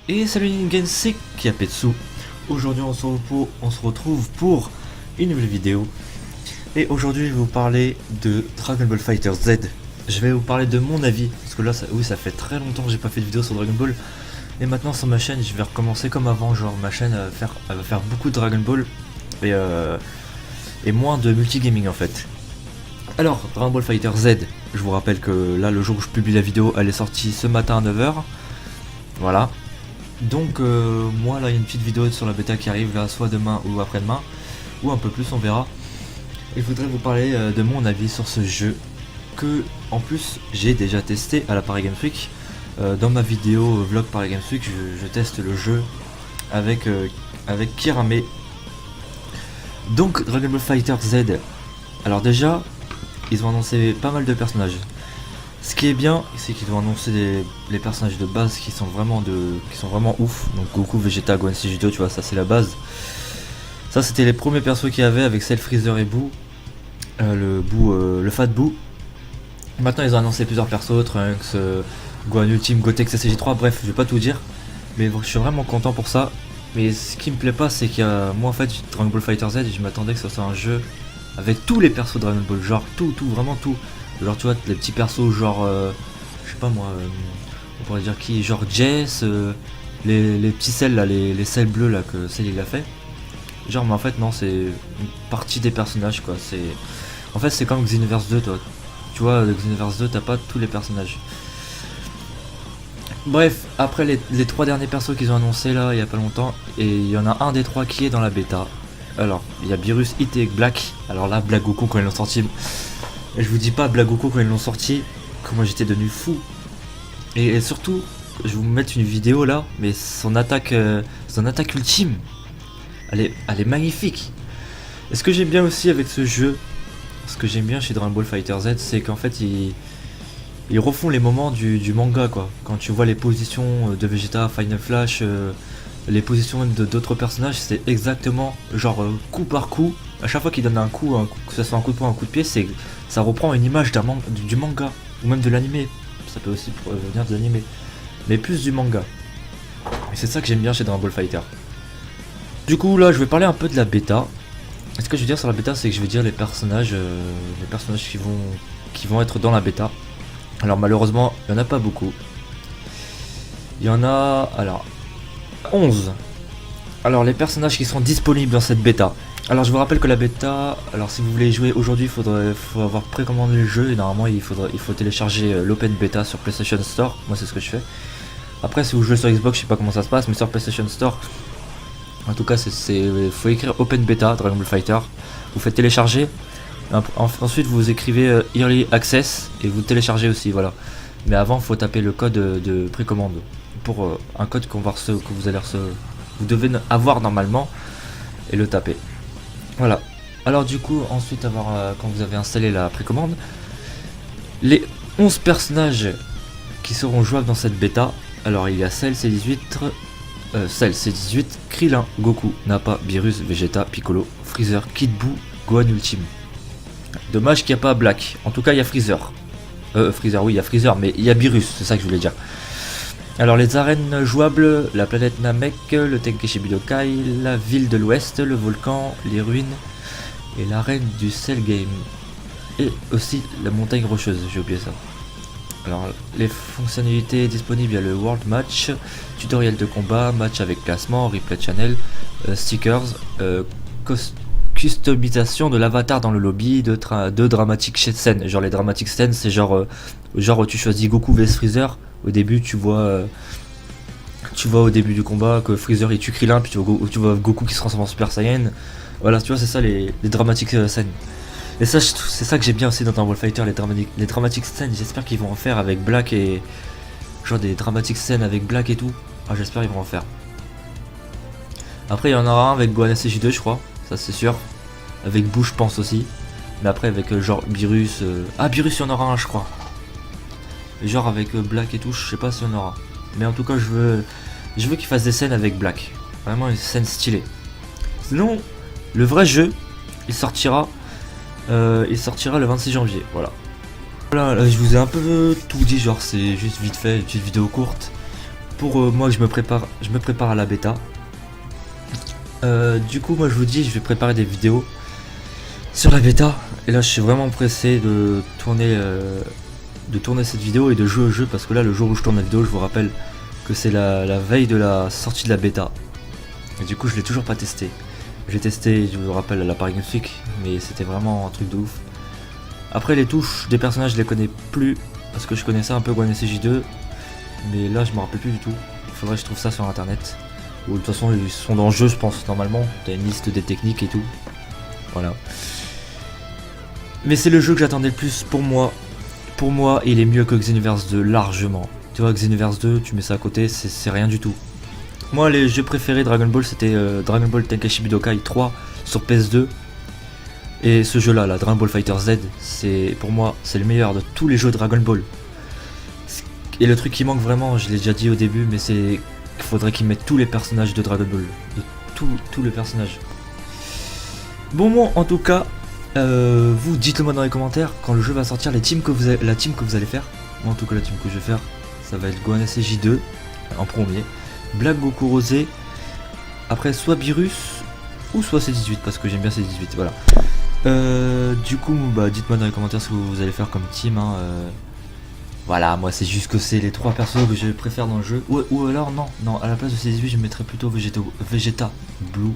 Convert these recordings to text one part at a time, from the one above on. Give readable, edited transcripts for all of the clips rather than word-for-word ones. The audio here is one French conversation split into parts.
Et salut Ningen, c'est Kiapetsu. Aujourd'hui on se retrouve pour une nouvelle vidéo. Et aujourd'hui je vais vous parler de Dragon Ball Fighter Z. Je vais vous parler de mon avis, parce que là ça fait très longtemps que j'ai pas fait de vidéo sur Dragon Ball. Et maintenant sur ma chaîne je vais recommencer comme avant, genre ma chaîne elle va faire beaucoup de Dragon Ball et moins de multigaming en fait. Alors Dragon Ball Fighter Z, je vous rappelle que là le jour où je publie la vidéo elle est sortie ce matin à 9 h. Voilà. Donc moi là il y a une petite vidéo sur la bêta qui arrive là soit demain ou après-demain ou un peu plus on verra. Et je voudrais vous parler de mon avis sur ce jeu que en plus j'ai déjà testé à la Paris Games Week. Dans ma vidéo vlog Paris Games Week je teste le jeu avec Kirame. Donc Dragon Ball Fighter Z. Alors déjà ils ont annoncé pas mal de personnages. Ce qui est bien, c'est qu'ils ont annoncé les personnages de base qui sont vraiment ouf. Donc Goku, Vegeta, Gohan, Sagittarius, tu vois, ça c'est la base. Ça c'était les premiers persos qu'il y avait avec Cell, Freezer et Boo. Le Fat Boo. Maintenant ils ont annoncé plusieurs persos, Trunks, Gohan Ultime, Gotenks, SCJ3, bref, je vais pas tout dire. Mais je suis vraiment content pour ça. Mais ce qui me plaît pas, c'est qu'il y a... Moi en fait, Dragon Ball Fighter Z, je m'attendais que ce soit un jeu avec tous les persos de Dragon Ball, genre tout, vraiment tout. Genre tu vois les petits persos genre je sais pas moi on pourrait dire qui, genre Jess, les petits selles là, les selles bleus là que Cell il a fait. Genre mais en fait non, c'est une partie des personnages quoi, c'est en fait c'est comme Xenoverse 2 toi. Tu vois Xenoverse 2 t'as pas tous les personnages. Bref, après les trois derniers persos qu'ils ont annoncé là il y a pas longtemps, et il y en a un des trois qui est dans la bêta. Alors il y a Beerus, Hit et Black. Alors là Black Goku quand ils l'ont sorti, et je vous dis pas Black Goku quand ils l'ont sorti, comment j'étais devenu fou. Et surtout, je vais vous mettre une vidéo là, mais son attaque ultime, elle est magnifique. Et ce que j'aime bien aussi avec ce jeu, ce que j'aime bien chez Dragon Ball Fighter Z, c'est qu'en fait ils refont les moments du manga quoi. Quand tu vois les positions de Vegeta, Final Flash, les positions d'autres personnages, c'est exactement genre coup par coup. À chaque fois qu'il donne un coup, que ce soit un coup de poing, un coup de pied, ça reprend une image du manga ou même de l'animé. Ça peut aussi venir de l'animé, mais plus du manga. Et c'est ça que j'aime bien chez Dragon Ball Fighter. Du coup là, je vais parler un peu de la bêta. Et ce que je veux dire sur la bêta, c'est que je vais dire les personnages qui vont être dans la bêta. Alors malheureusement, il y en a pas beaucoup. Il y en a alors 11. Alors les personnages qui sont disponibles dans cette bêta. Alors je vous rappelle que la bêta, alors si vous voulez jouer aujourd'hui, faut avoir précommandé le jeu, et normalement il faut télécharger l'Open Beta sur PlayStation Store. Moi c'est ce que je fais. Après si vous jouez sur Xbox, je sais pas comment ça se passe, mais sur PlayStation Store, en tout cas faut écrire Open Beta Dragon Ball Fighter. Vous faites télécharger. Ensuite vous écrivez Early Access et vous téléchargez aussi, voilà. Mais avant faut taper le code de précommande pour un code que vous allez recevoir. Vous devez avoir normalement et le taper. Voilà. Alors du coup, ensuite quand vous avez installé la précommande, les 11 personnages qui seront jouables dans cette bêta. Alors il y a Cell C18, Krillin, Goku, Nappa, Beerus, Vegeta, Piccolo, Freezer, Kid Buu, Gohan Ultime. Dommage qu'il n'y a pas Black. En tout cas il y a Freezer. Freezer, oui il y a Freezer, mais il y a Beerus, c'est ça que je voulais dire. Alors les arènes jouables, la planète Namek, le Tenkeshi Budokai, la ville de l'Ouest, le volcan, les ruines et l'arène du Cell Game. Et aussi la montagne rocheuse, j'ai oublié ça. Alors les fonctionnalités disponibles, il y a le World Match, tutoriel de combat, match avec classement, replay channel, stickers, customisation de l'avatar dans le lobby, de dramatic scènes. Genre les dramatic scènes c'est genre tu choisis Goku vs Freezer. Au début tu vois au début du combat que Freezer il tue Krillin, puis tu vois Goku qui se transforme en Super Saiyan. Voilà, tu vois c'est ça les dramatiques scènes. Et ça c'est ça que j'aime bien aussi dans Dragon Ball Fighter, les dramatiques scènes. J'espère qu'ils vont en faire avec Black, et genre des dramatiques scènes avec Black et tout. Ah j'espère qu'ils vont en faire. Après il y en aura un avec Gohan SCJ2 je crois, ça c'est sûr. Avec Boo je pense aussi. Mais après avec genre Beerus, Beerus il y en aura un je crois. Genre avec Black et tout, je sais pas si on aura. Mais en tout cas, je veux qu'il fasse des scènes avec Black. Vraiment une scène stylée. Sinon, le vrai jeu, il sortira le 26 janvier. Voilà. Voilà, là, je vous ai un peu tout dit, genre c'est juste vite fait, une petite vidéo courte. pour moi je me prépare à la bêta. Du coup moi je vous dis je vais préparer des vidéos sur la bêta et là je suis vraiment pressé de tourner cette vidéo et de jouer au jeu parce que là le jour où je tourne la vidéo je vous rappelle que c'est la veille de la sortie de la bêta et du coup je l'ai toujours pas testé. J'ai testé, je vous rappelle, à la Paris Games Week mais c'était vraiment un truc de ouf. Après les touches des personnages je les connais plus parce que je connaissais un peu GoNSJ2 mais là je me rappelle plus du tout. Il faudrait que je trouve ça sur internet. Ou de toute façon ils sont dans le jeu je pense normalement. T'as une liste des techniques et tout. Voilà. Mais c'est le jeu que j'attendais le plus pour moi. Pour moi il est mieux que Xenoverse 2 largement. Tu vois Xenoverse 2 tu mets ça à côté c'est rien du tout. Moi les jeux préférés Dragon Ball c'était Dragon Ball Tenkaichi Budokai 3 sur PS2. Et ce jeu là, la Dragon Ball Fighter Z, c'est pour moi c'est le meilleur de tous les jeux Dragon Ball. Et le truc qui manque vraiment, je l'ai déjà dit au début, mais c'est qu'il faudrait qu'ils mettent tous les personnages de Dragon Ball. De tous les personnages. Bon, en tout cas, vous dites-le moi dans les commentaires quand le jeu va sortir, la team que vous allez faire. Moi en tout cas la team que je vais faire, ça va être GoNSJ2 en premier. Black Goku Rosé. Après soit Virus ou soit C18 parce que j'aime bien C18, voilà. Du coup bah dites-moi dans les commentaires ce que vous allez faire comme team hein, voilà moi c'est juste que c'est les 3 persos que je préfère dans le jeu ou alors non à la place de C18 je mettrais plutôt Vegeta Blue.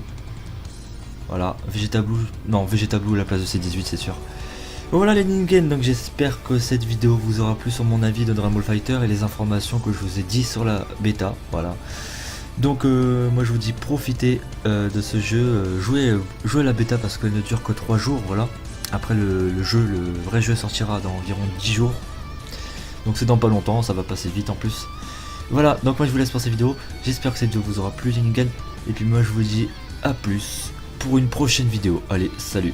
Voilà Vegeta Blue à la place de C18 c'est sûr. Bon, voilà les Ningen, donc j'espère que cette vidéo vous aura plu sur mon avis de Dragon Ball Fighter et les informations que je vous ai dit sur la bêta, voilà. Donc moi je vous dis profitez de ce jeu, jouez à la bêta parce qu'elle ne dure que 3 jours, voilà. Après le vrai jeu sortira dans environ 10 jours. Donc c'est dans pas longtemps, ça va passer vite en plus. Voilà, donc moi je vous laisse pour cette vidéo, j'espère que cette vidéo vous aura plu les Ningen. Et puis moi je vous dis à plus pour une prochaine vidéo, allez salut.